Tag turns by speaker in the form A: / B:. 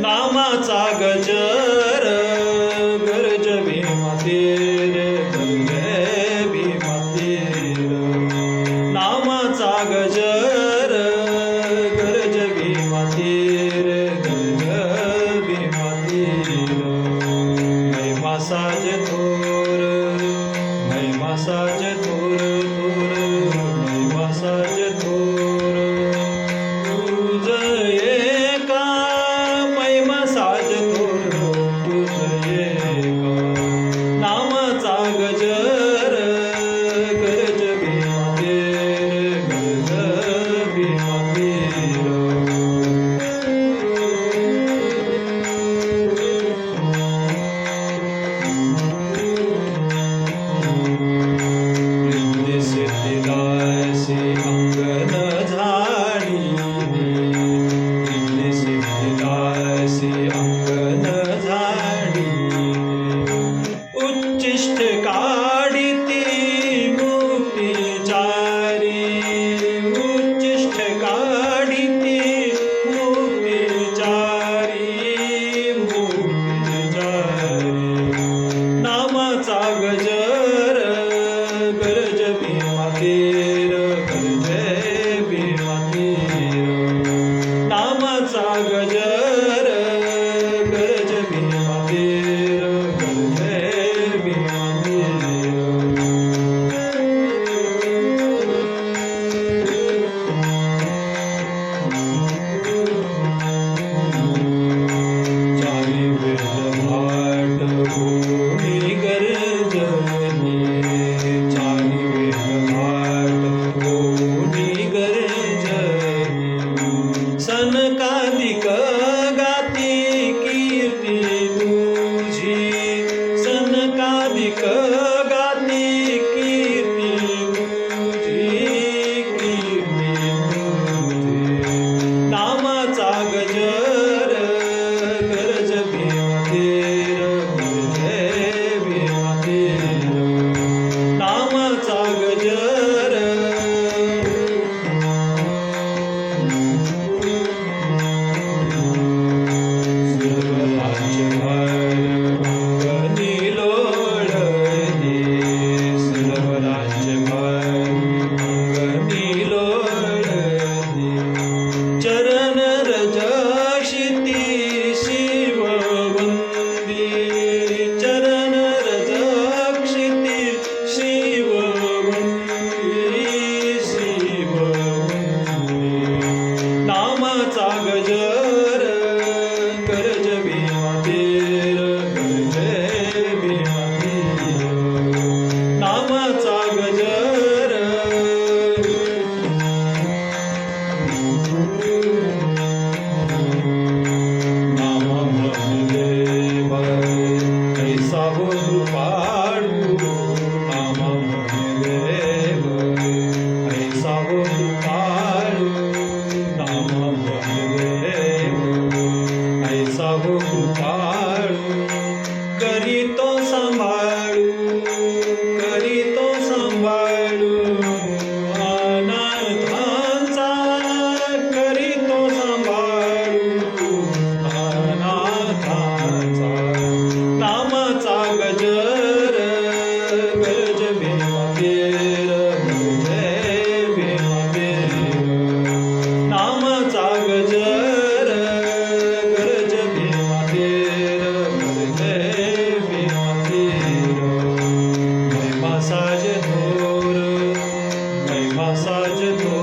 A: नामाचा गजर गरज भीमा तीर गरजे भीमा तीर नामाचा गजर गरज भीमा तीर गरज भीमा तीर महिमा साज थोर महिमा साज थोर थोर महिमा साज थोर तुझ एका महिमा साज थोर तुझ एका नामाचा गजर गरज भीमा तीर गरज भीमा तीर सिद्धिदासी अंगन झाडी सिद्धिदासी अंगन झाडी उच्चिष्ट काढिती मुक्तिचारी उच्चिष्ट काढिती मुक्तिचारी मुक्तिचारी नामाचा गजर गरज भीमा तीर गरजे भीमा तीर नामाचा गजर गरज भीमा तीर गरजे भीमा तीर चारी वेद भाट भूमी गरजनी चारी वेद भाट भूमी गरजनी सनकादिक गाती कीर्ती तुझी सनकादिक गाती कीर्ती तुझी कीर्ती तुझी नामाचा गजर गरज भीमा तीर गरजे भीमा तीर नामाचा गजर चरण रज क्षिती शिव वंदी चरण रज क्षिती शिव वंदी शिव वंदी नामाचा गजर गरज भीमा तीर गरजे भीमा तीर नामाचा गजर नामा देव ऐसा हो कृपाळू नामा देव ऐसा हो कृपाळू नामा देव ऐसा हो कृपाळू करीतो सांभाळू करीतो सांभाळू अनाथांचा करीतो सांभाळू अनाथांचा नामाचा गजर गरज भीमा तीर गरजे भीमा तीर नामाचा गजर गरज भीमा तीर गरजे भीमा तीर महिमा साज थोर महिमा साज थोर